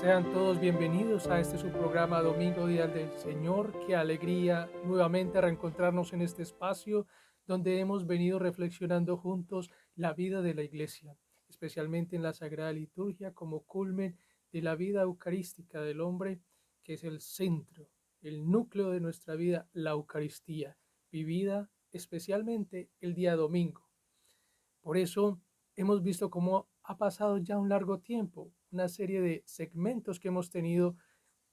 Sean todos bienvenidos a este su programa Domingo Día del Señor. Qué alegría nuevamente reencontrarnos en este espacio donde hemos venido reflexionando juntos la vida de la iglesia, especialmente en la Sagrada Liturgia como culmen de la vida eucarística del hombre, que es el centro, el núcleo de nuestra vida, la Eucaristía, vivida especialmente el día domingo. Por eso hemos visto cómo ha pasado ya un largo tiempo, una serie de segmentos que hemos tenido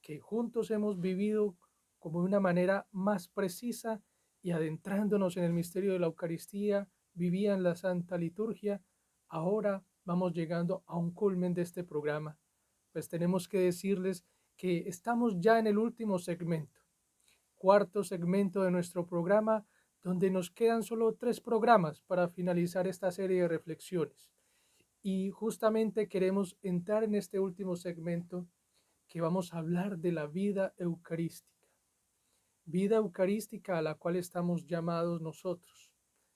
que juntos hemos vivido como de una manera más precisa y adentrándonos en el misterio de la Eucaristía, vivían la Santa Liturgia. Ahora vamos llegando a un culmen de este programa. Pues tenemos que decirles que estamos ya en el último segmento, cuarto segmento de nuestro programa, donde nos quedan solo 3 programas para finalizar esta serie de reflexiones. Y justamente queremos entrar en este último segmento que vamos a hablar de la vida eucarística a la cual estamos llamados nosotros.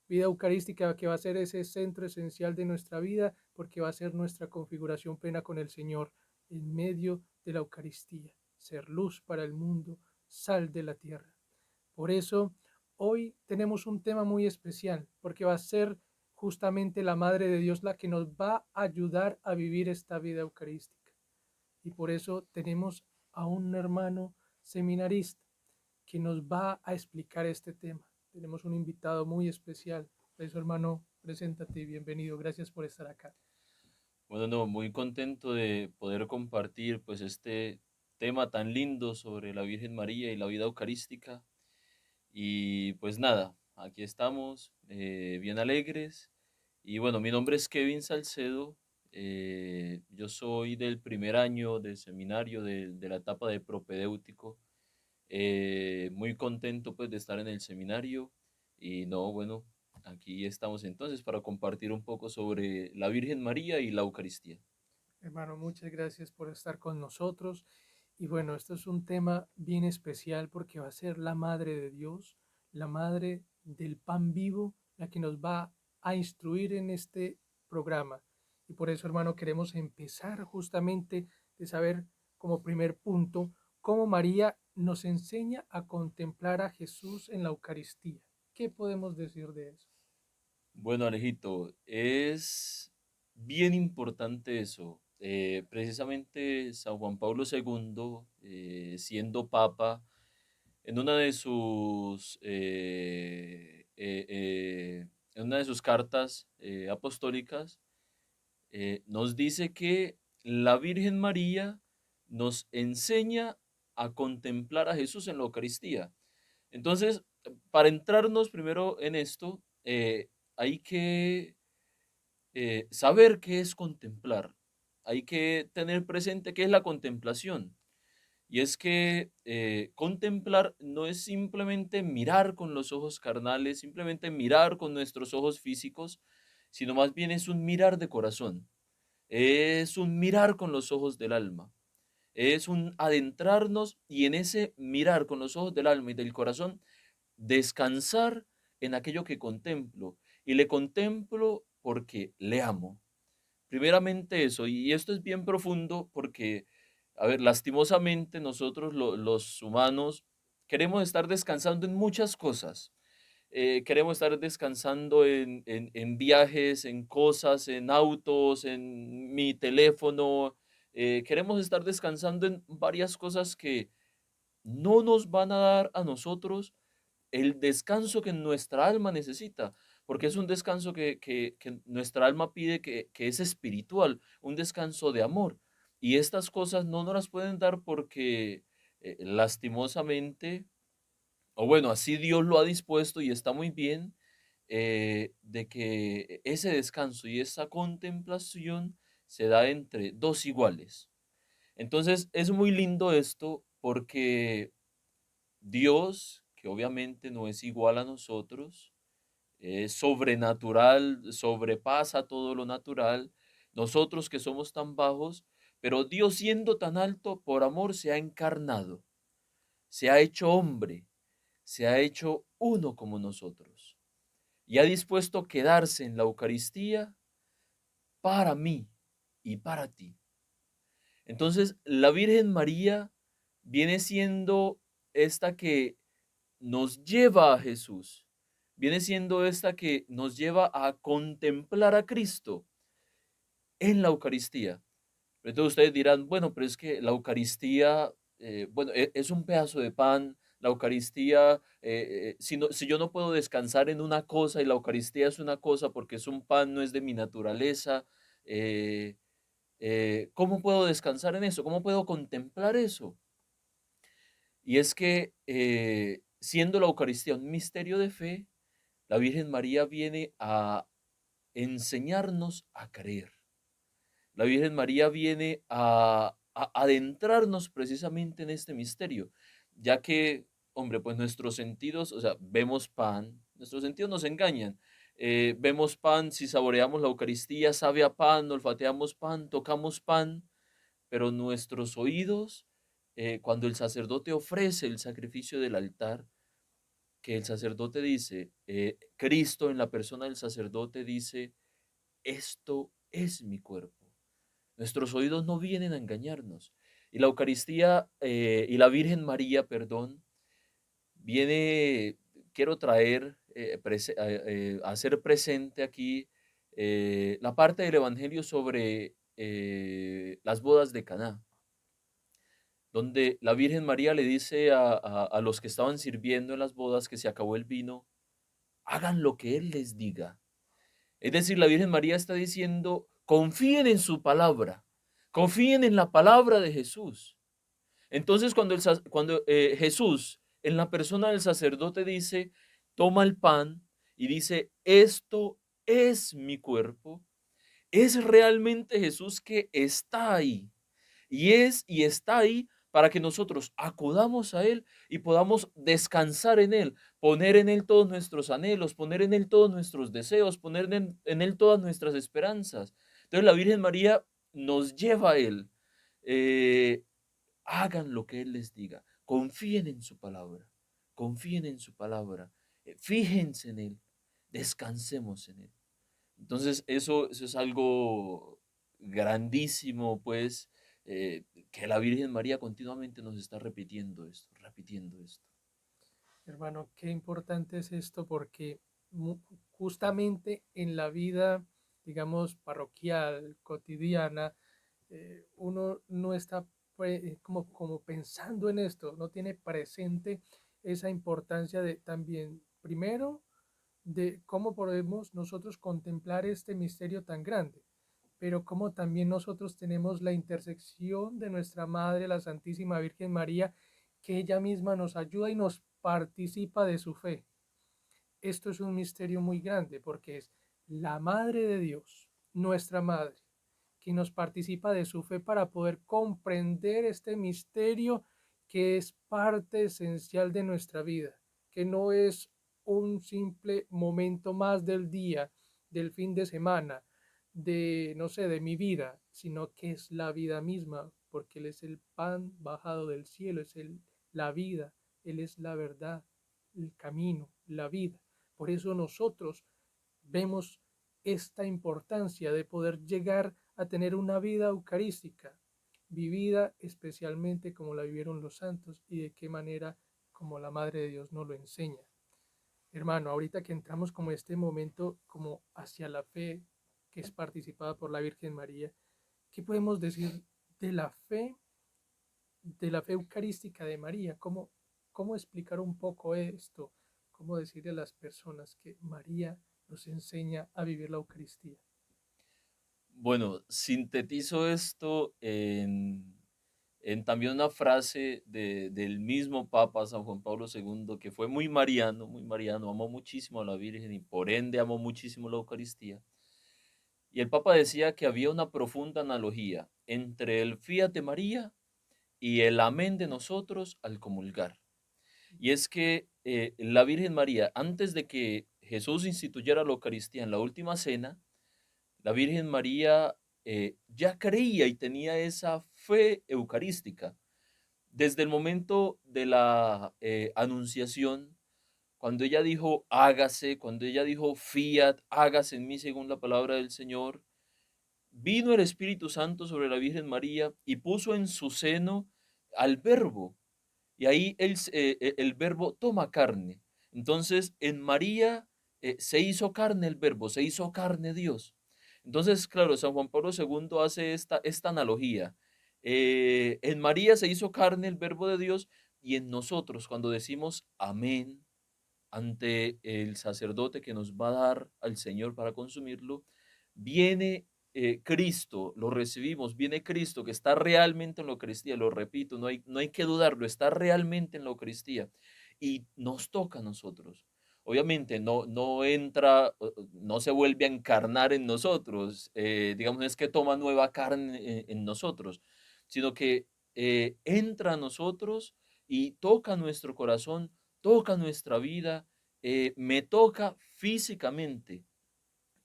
Vida eucarística que va a ser ese centro esencial de nuestra vida porque va a ser nuestra configuración plena con el Señor en medio de la Eucaristía, ser luz para el mundo, sal de la tierra. Por eso, hoy tenemos un tema muy especial, porque va a ser justamente la Madre de Dios la que nos va a ayudar a vivir esta vida eucarística. Y por eso tenemos a un hermano seminarista que nos va a explicar este tema. Tenemos un invitado muy especial. Por eso, hermano, preséntate y bienvenido. Gracias por estar acá. Bueno, no, muy contento de poder compartir pues este tema tan lindo sobre la Virgen María y la vida eucarística. Y pues nada, aquí estamos, bien alegres. Y bueno, mi nombre es Kevin Salcedo. Yo soy del primer año del seminario de la etapa de propedéutico. Muy contento pues de estar en el seminario. Y no, bueno, aquí estamos entonces para compartir un poco sobre la Virgen María y la Eucaristía. Hermano, muchas gracias por estar con nosotros. Y bueno, esto es un tema bien especial porque va a ser la Madre de Dios, la Madre del pan vivo, la que nos va a instruir en este programa. Y por eso, hermano, queremos empezar justamente de saber como primer punto cómo María nos enseña a contemplar a Jesús en la Eucaristía. ¿Qué podemos decir de eso? Bueno, Alejito, es bien importante eso. Precisamente San Juan Pablo II, siendo papa, en una de sus, en una de sus cartas apostólicas, nos dice que la Virgen María nos enseña a contemplar a Jesús en la Eucaristía. Entonces, para entrarnos primero en esto, hay que saber qué es contemplar. Hay que tener presente qué es la contemplación. Y es que contemplar no es simplemente mirar con los ojos carnales, simplemente mirar con nuestros ojos físicos, sino más bien es un mirar de corazón, es un mirar con los ojos del alma, es un adentrarnos y en ese mirar con los ojos del alma y del corazón, descansar en aquello que contemplo. Y le contemplo porque le amo. Primeramente eso, y esto es bien profundo porque, a ver, lastimosamente nosotros los humanos queremos estar descansando en muchas cosas. Queremos estar descansando en viajes, en cosas, en autos, en mi teléfono. Queremos estar descansando en varias cosas que no nos van a dar a nosotros el descanso que nuestra alma necesita, porque es un descanso que nuestra alma pide que es espiritual, un descanso de amor. Y estas cosas no nos las pueden dar porque lastimosamente, o bueno, así Dios lo ha dispuesto y está muy bien, de que ese descanso y esa contemplación se da entre dos iguales. Entonces es muy lindo esto porque Dios, que obviamente no es igual a nosotros, es sobrenatural, sobrepasa todo lo natural, nosotros que somos tan bajos, pero Dios siendo tan alto, por amor se ha encarnado, se ha hecho hombre, se ha hecho uno como nosotros y ha dispuesto quedarse en la Eucaristía para mí y para ti. Entonces, la Virgen María viene siendo esta que nos lleva a Jesús, viene siendo esta que nos lleva a contemplar a Cristo en la Eucaristía. Entonces ustedes dirán, bueno, pero es que la Eucaristía, bueno, es un pedazo de pan, la Eucaristía, si yo no puedo descansar en una cosa y la Eucaristía es una cosa porque es un pan, no es de mi naturaleza, eh, ¿cómo puedo descansar en eso? ¿Cómo puedo contemplar eso? Y es que siendo la Eucaristía un misterio de fe, la Virgen María viene a enseñarnos a creer. La Virgen María viene a adentrarnos precisamente en este misterio, ya que, hombre, pues nuestros sentidos, o sea, vemos pan, nuestros sentidos nos engañan. Vemos pan, si saboreamos la Eucaristía, sabe a pan, olfateamos pan, tocamos pan, pero nuestros oídos, cuando el sacerdote ofrece el sacrificio del altar, que el sacerdote dice, Cristo en la persona del sacerdote dice, esto es mi cuerpo. Nuestros oídos no vienen a engañarnos. Y la Eucaristía y la Virgen María, perdón, viene, quiero traer, hacer presente aquí la parte del Evangelio sobre las bodas de Caná, donde la Virgen María le dice a los que estaban sirviendo en las bodas que se acabó el vino, hagan lo que Él les diga. Es decir, la Virgen María está diciendo, confíen en su palabra, confíen en la palabra de Jesús. Entonces, cuando Jesús, en la persona del sacerdote, dice, toma el pan y dice, esto es mi cuerpo, es realmente Jesús que está ahí. Y está ahí para que nosotros acudamos a Él y podamos descansar en Él, poner en Él todos nuestros anhelos, poner en Él todos nuestros deseos, poner en Él todas nuestras esperanzas. Entonces la Virgen María nos lleva a Él. Eh, Hagan lo que Él les diga, confíen en su palabra, fíjense en Él, descansemos en Él. Entonces, eso es algo grandísimo, pues, que la Virgen María continuamente nos está repitiendo esto, repitiendo esto. Hermano, qué importante es esto porque justamente en la vida, digamos, parroquial, cotidiana, uno no está como pensando en esto, no tiene presente esa importancia de también, primero, de cómo podemos nosotros contemplar este misterio tan grande, pero cómo también nosotros tenemos la intersección de nuestra Madre, la Santísima Virgen María, que ella misma nos ayuda y nos participa de su fe. Esto es un misterio muy grande porque es la Madre de Dios, nuestra Madre, que nos participa de su fe para poder comprender este misterio que es parte esencial de nuestra vida, que no es un simple momento más del día, del fin de semana, de, no sé, de mi vida, sino que es la vida misma, porque Él es el pan bajado del cielo, la vida, Él es la verdad, el camino, la vida. Por eso nosotros vemos esta importancia de poder llegar a tener una vida eucarística, vivida especialmente como la vivieron los santos y de qué manera como la Madre de Dios nos lo enseña. Hermano, ahorita que entramos como este momento como hacia la fe que es participada por la Virgen María, ¿qué podemos decir de la fe eucarística de María? ¿Cómo explicar un poco esto? ¿Cómo decirle a las personas que María nos enseña a vivir la Eucaristía? Bueno, sintetizo esto en también una frase del mismo Papa San Juan Pablo II, que fue muy mariano, amó muchísimo a la Virgen y por ende amó muchísimo la Eucaristía. Y el Papa decía que había una profunda analogía entre el Fiat María y el amén de nosotros al comulgar. Y es que la Virgen María, antes de que Jesús instituyera la Eucaristía en la última cena, la Virgen María ya creía y tenía esa fe eucarística. Desde el momento de la anunciación, cuando ella dijo hágase, cuando ella dijo fiat, hágase en mí según la palabra del Señor, vino el Espíritu Santo sobre la Virgen María y puso en su seno al Verbo. Y ahí el Verbo toma carne. Entonces, en María se hizo carne el Verbo, se hizo carne Dios. Entonces, claro, San Juan Pablo II hace esta analogía. En María se hizo carne el Verbo de Dios y en nosotros, cuando decimos amén ante el sacerdote que nos va a dar al Señor para consumirlo, viene Cristo, lo recibimos, viene Cristo que está realmente en la Eucaristía, lo repito, no hay que dudarlo, está realmente en la Eucaristía y nos toca a nosotros. Obviamente no entra, no se vuelve a encarnar en nosotros, digamos, no es que toma nueva carne en nosotros, sino que entra a nosotros y toca nuestro corazón, toca nuestra vida, me toca físicamente.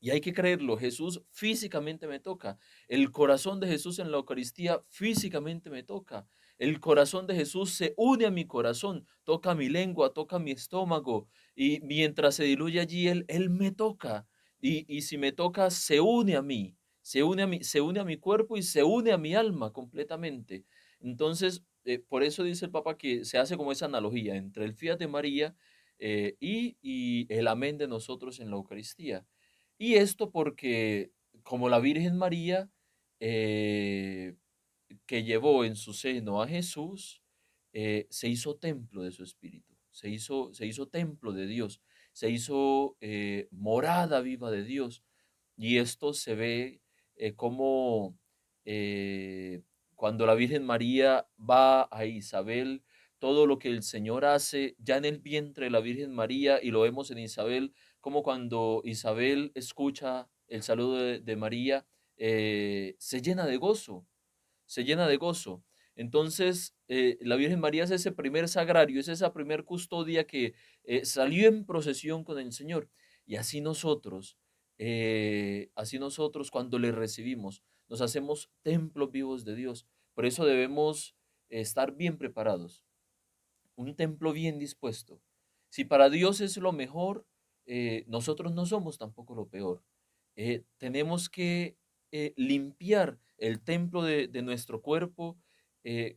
Y hay que creerlo, Jesús físicamente me toca. El corazón de Jesús en la Eucaristía físicamente me toca. El corazón de Jesús se une a mi corazón, toca mi lengua, toca mi estómago. Y mientras se diluye allí, Él me toca. Y si me toca, se une a mí, se une a mi cuerpo y se une a mi alma completamente. Entonces, por eso dice el Papa que se hace como esa analogía entre el fiat de María y el amén de nosotros en la Eucaristía. Y esto porque como la Virgen María, eh, que llevó en su seno a Jesús, se hizo templo de su espíritu, se hizo templo de Dios, se hizo morada viva de Dios. Y esto se ve como cuando la Virgen María va a Isabel, todo lo que el Señor hace ya en el vientre de la Virgen María, y lo vemos en Isabel, como cuando Isabel escucha el saludo de María, se llena de gozo, se llena de gozo. Entonces, la Virgen María es ese primer sagrario, es esa primer custodia que salió en procesión con el Señor. Y así nosotros cuando le recibimos, nos hacemos templos vivos de Dios. Por eso debemos estar bien preparados, un templo bien dispuesto. Si para Dios es lo mejor, nosotros no somos tampoco lo peor. Tenemos que limpiar el templo de nuestro cuerpo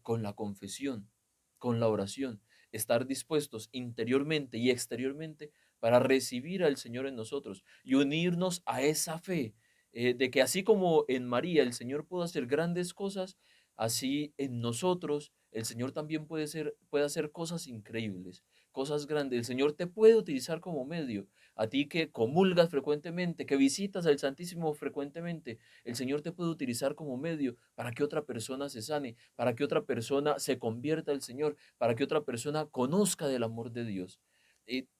con la confesión, con la oración, estar dispuestos interiormente y exteriormente para recibir al Señor en nosotros y unirnos a esa fe de que así como en María el Señor pudo hacer grandes cosas, así en nosotros el Señor también puede hacer cosas increíbles, cosas grandes. El Señor te puede utilizar como medio. A ti que comulgas frecuentemente, que visitas al Santísimo frecuentemente, el Señor te puede utilizar como medio para que otra persona se sane, para que otra persona se convierta al Señor, para que otra persona conozca del amor de Dios.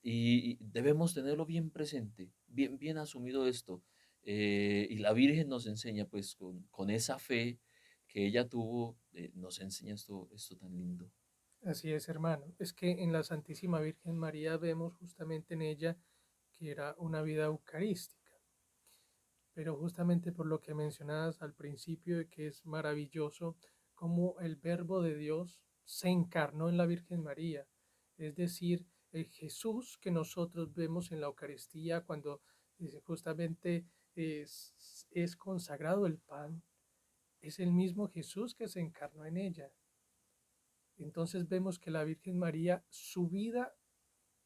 Y debemos tenerlo bien presente, bien asumido esto. Y la Virgen nos enseña, pues, con esa fe que ella tuvo, nos enseña esto tan lindo. Así es, hermano. Es que en la Santísima Virgen María vemos justamente en ella que era una vida eucarística. Pero justamente por lo que mencionabas al principio de que es maravilloso cómo el Verbo de Dios se encarnó en la Virgen María. Es decir, el Jesús que nosotros vemos en la Eucaristía cuando justamente es consagrado el pan, es el mismo Jesús que se encarnó en ella. Entonces vemos que la Virgen María, su vida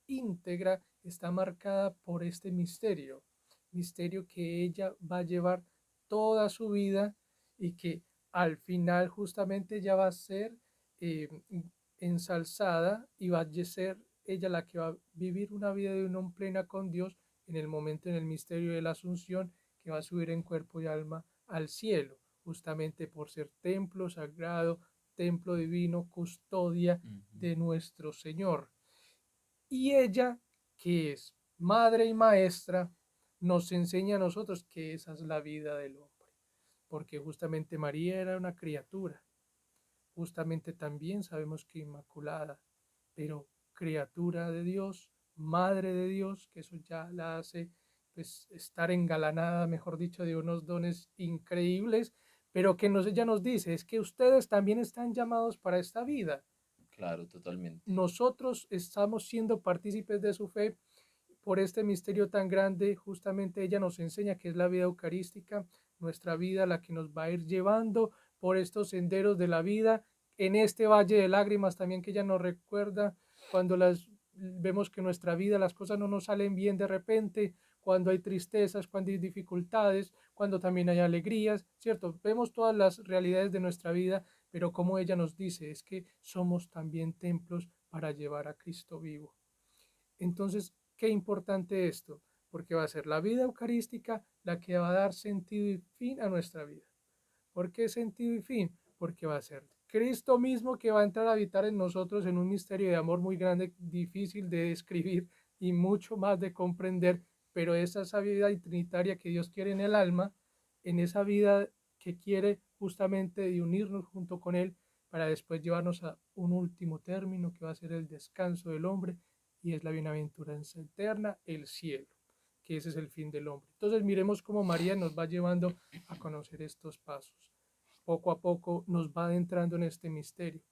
íntegra está marcada por este misterio, misterio que ella va a llevar toda su vida y que al final justamente ella va a ser eh, ensalzada y va a ser ella la que va a vivir una vida de unión plena con Dios en el momento en el misterio de la Asunción, que va a subir en cuerpo y alma al cielo, justamente por ser templo sagrado, templo divino, custodia Ujú. de nuestro Señor. Y ella, que es madre y maestra, nos enseña a nosotros que esa es la vida del hombre. Porque justamente María era una criatura, justamente también sabemos que inmaculada, pero criatura de Dios, madre de Dios, que eso ya la hace pues estar engalanada, mejor dicho, de unos dones increíbles, pero que ella nos dice, es que ustedes también están llamados para esta vida. Claro, totalmente. Nosotros estamos siendo partícipes de su fe por este misterio tan grande, justamente ella nos enseña que es la vida eucarística, nuestra vida la que nos va a ir llevando por estos senderos de la vida, en este valle de lágrimas también que ella nos recuerda cuando las vemos que en nuestra vida las cosas no nos salen bien de repente, cuando hay tristezas, cuando hay dificultades, cuando también hay alegrías, ¿cierto? Vemos todas las realidades de nuestra vida, pero como ella nos dice, es que somos también templos para llevar a Cristo vivo. Entonces, qué importante esto, porque va a ser la vida eucarística la que va a dar sentido y fin a nuestra vida. ¿Por qué sentido y fin? Porque va a ser Cristo mismo que va a entrar a habitar en nosotros en un misterio de amor muy grande, difícil de describir y mucho más de comprender, pero esa vida trinitaria que Dios quiere en el alma, en esa vida que quiere justamente de unirnos junto con Él para después llevarnos a un último término que va a ser el descanso del hombre y es la bienaventuranza eterna, el cielo, que ese es el fin del hombre. Entonces miremos cómo María nos va llevando a conocer estos pasos. Poco a poco nos va adentrando en este misterio,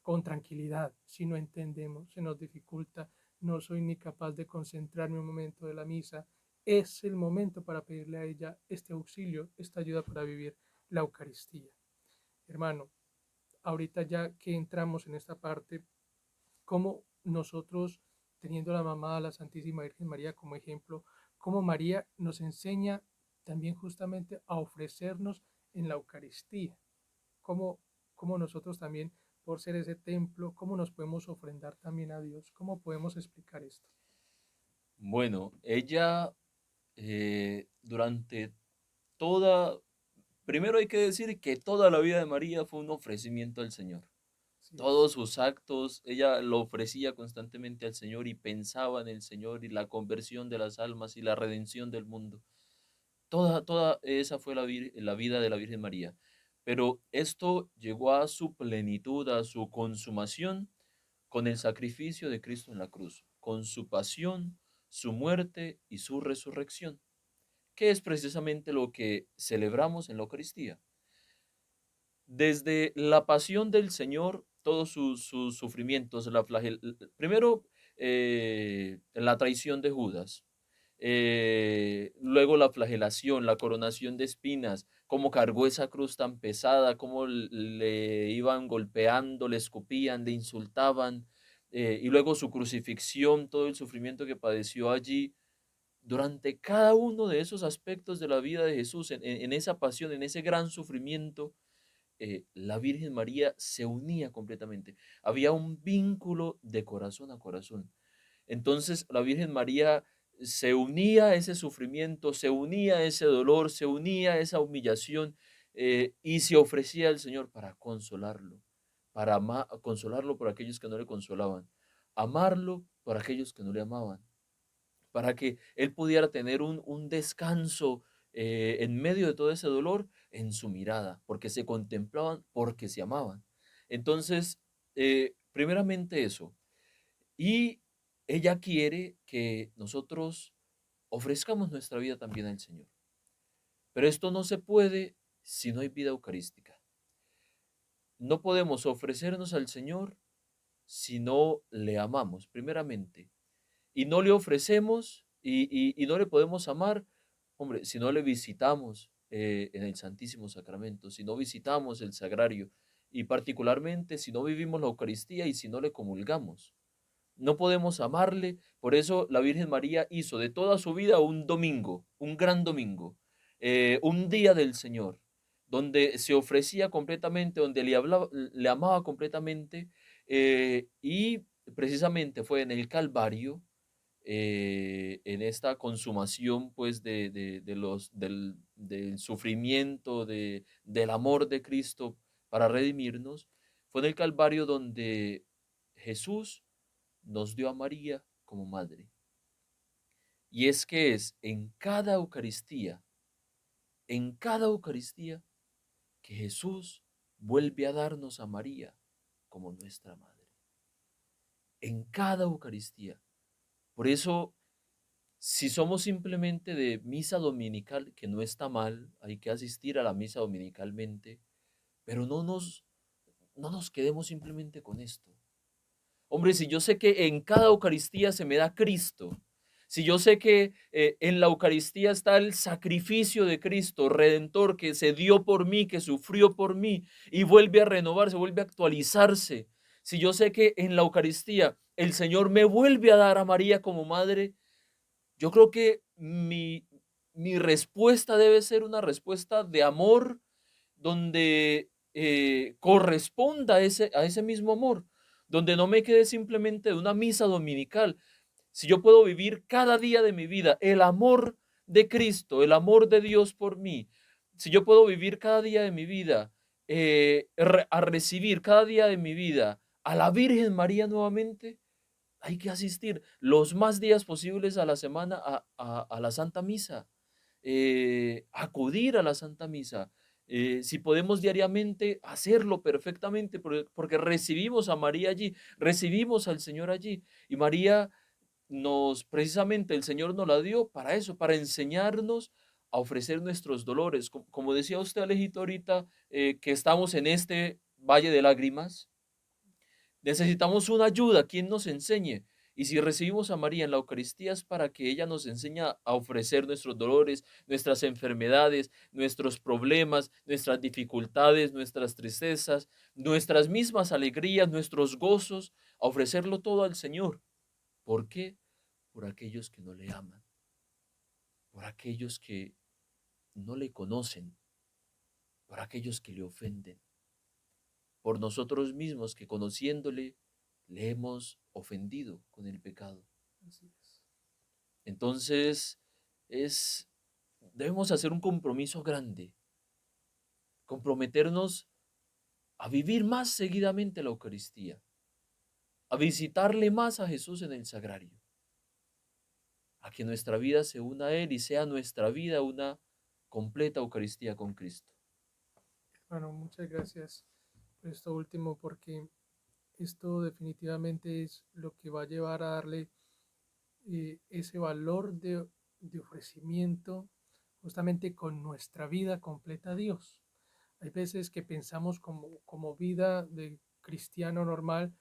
con tranquilidad. Si no entendemos, se nos dificulta, no soy ni capaz de concentrarme un momento de la misa, es el momento para pedirle a ella este auxilio, esta ayuda para vivir la Eucaristía. Hermano, ahorita ya que entramos en esta parte, cómo nosotros, teniendo a la mamá, a la Santísima Virgen María como ejemplo, cómo María nos enseña también justamente a ofrecernos en la Eucaristía, cómo, cómo nosotros también, por ser ese templo, cómo nos podemos ofrendar también a Dios, cómo podemos explicar esto. Bueno, ella durante toda, primero hay que decir que toda la vida de María fue un ofrecimiento al Señor. Así es. Todos sus actos, ella lo ofrecía constantemente al Señor y pensaba en el Señor y la conversión de las almas y la redención del mundo. Toda esa fue la vida de la Virgen María. Pero esto llegó a su plenitud, a su consumación, con el sacrificio de Cristo en la cruz, con su pasión, su muerte y su resurrección, que es precisamente lo que celebramos en la Eucaristía. Desde la pasión del Señor, todos sus sufrimientos, primero la traición de Judas, luego la flagelación, la coronación de espinas, cómo cargó esa cruz tan pesada, cómo le iban golpeando, le escupían, le insultaban, y luego su crucifixión, todo el sufrimiento que padeció allí. Durante cada uno de esos aspectos de la vida de Jesús, en esa pasión, en ese gran sufrimiento, la Virgen María se unía completamente. Había un vínculo de corazón a corazón. Entonces la Virgen María se unía a ese sufrimiento, se unía a ese dolor, se unía a esa humillación y se ofrecía al Señor para consolarlo, para consolarlo por aquellos que no le consolaban, amarlo por aquellos que no le amaban, para que él pudiera tener un descanso en medio de todo ese dolor en su mirada, porque se contemplaban, porque se amaban. Entonces, primeramente eso. Y ella quiere que nosotros ofrezcamos nuestra vida también al Señor. Pero esto no se puede si no hay vida eucarística. No podemos ofrecernos al Señor si no le amamos, primeramente. Y no le ofrecemos y no le podemos amar, hombre, si no le visitamos en el Santísimo Sacramento, si no visitamos el Sagrario y particularmente si no vivimos la Eucaristía y si no le comulgamos. No podemos amarle, por eso la Virgen María hizo de toda su vida un domingo, un gran domingo, un día del Señor, donde se ofrecía completamente, donde le amaba completamente, y precisamente fue en el Calvario, en esta consumación pues del sufrimiento, del amor de Cristo para redimirnos, fue en el Calvario donde Jesús nos dio a María como madre. Y es que es en cada Eucaristía, que Jesús vuelve a darnos a María como nuestra madre. En cada Eucaristía. Por eso, si somos simplemente de misa dominical, que no está mal, hay que asistir a la misa dominicalmente, pero no nos quedemos simplemente con esto. Hombre, si yo sé que en cada Eucaristía se me da Cristo, si yo sé que en la Eucaristía está el sacrificio de Cristo, redentor, que se dio por mí, que sufrió por mí y vuelve a renovarse, vuelve a actualizarse, si yo sé que en la Eucaristía el Señor me vuelve a dar a María como madre, yo creo que mi respuesta debe ser una respuesta de amor donde corresponda a ese mismo amor, donde no me quede simplemente de una misa dominical. Si yo puedo vivir cada día de mi vida el amor de Cristo, el amor de Dios por mí, si yo puedo vivir cada día de mi vida, a recibir cada día de mi vida a la Virgen María nuevamente, hay que asistir los más días posibles a la semana a la Santa Misa, acudir a la Santa Misa. Si podemos diariamente hacerlo perfectamente, porque recibimos a María allí, recibimos al Señor allí. Y María precisamente el Señor nos la dio para eso, para enseñarnos a ofrecer nuestros dolores. Como decía usted, Alejito, ahorita, que estamos en este valle de lágrimas, necesitamos una ayuda, quien nos enseñe. Y si recibimos a María en la Eucaristía es para que ella nos enseñe a ofrecer nuestros dolores, nuestras enfermedades, nuestros problemas, nuestras dificultades, nuestras tristezas, nuestras mismas alegrías, nuestros gozos, a ofrecerlo todo al Señor. ¿Por qué? Por aquellos que no le aman, por aquellos que no le conocen, por aquellos que le ofenden, por nosotros mismos que conociéndole le hemos ofendido con el pecado. Así es. Entonces, debemos hacer un compromiso grande, comprometernos a vivir más seguidamente la Eucaristía, a visitarle más a Jesús en el sagrario, a que nuestra vida se una a Él y sea nuestra vida una completa Eucaristía con Cristo. Bueno, muchas gracias por esto último, porque esto definitivamente es lo que va a llevar a darle ese valor de ofrecimiento justamente con nuestra vida completa a Dios. Hay veces que pensamos como vida de cristiano normal,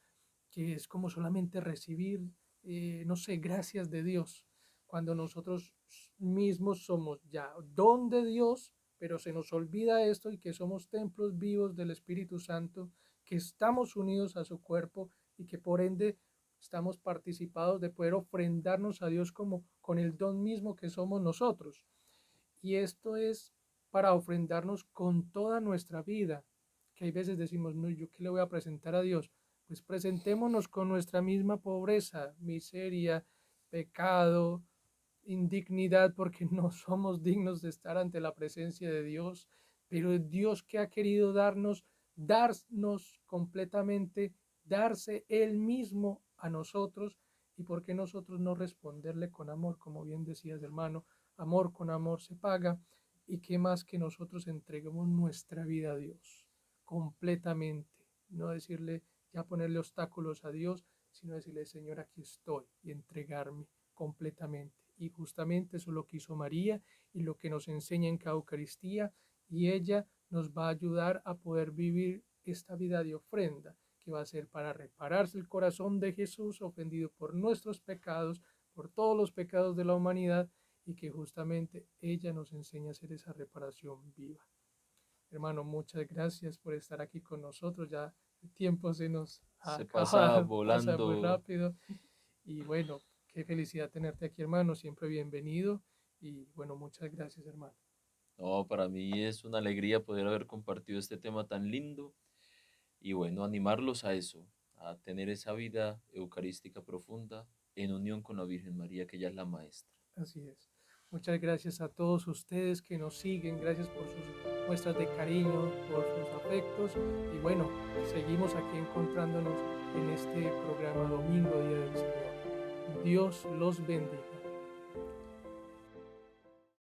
que es como solamente recibir, no sé, gracias de Dios, cuando nosotros mismos somos ya don de Dios, pero se nos olvida esto y que somos templos vivos del Espíritu Santo, que estamos unidos a su cuerpo y que por ende estamos participados de poder ofrendarnos a Dios como con el don mismo que somos nosotros. Y esto es para ofrendarnos con toda nuestra vida, que hay veces decimos, no, ¿yo qué le voy a presentar a Dios? Pues presentémonos con nuestra misma pobreza, miseria, pecado, indignidad, porque no somos dignos de estar ante la presencia de Dios, pero Dios que ha querido darnos completamente, darse Él mismo a nosotros, y por qué nosotros no responderle con amor, como bien decías, hermano, amor con amor se paga, y qué más que nosotros entreguemos nuestra vida a Dios completamente, no decirle ya ponerle obstáculos a Dios, sino decirle, Señor, aquí estoy, y entregarme completamente. Y justamente eso es lo que hizo María y lo que nos enseña en cada Eucaristía, y ella nos va a ayudar a poder vivir esta vida de ofrenda, que va a ser para repararse el corazón de Jesús ofendido por nuestros pecados, por todos los pecados de la humanidad, y que justamente ella nos enseña a hacer esa reparación viva. Hermano, muchas gracias por estar aquí con nosotros. Ya el tiempo se nos ha Se pasa acabado, pasa muy volando. rápido. Y bueno, qué felicidad tenerte aquí, hermano. Siempre bienvenido. Y bueno, muchas gracias, hermano. No, para mí es una alegría poder haber compartido este tema tan lindo y bueno, animarlos a eso, a tener esa vida eucarística profunda en unión con la Virgen María, que ella es la maestra. Así es. Muchas gracias a todos ustedes que nos siguen. Gracias por sus muestras de cariño, por sus afectos. Y bueno, seguimos aquí encontrándonos en este programa Domingo, Día del Señor. Dios los bendiga.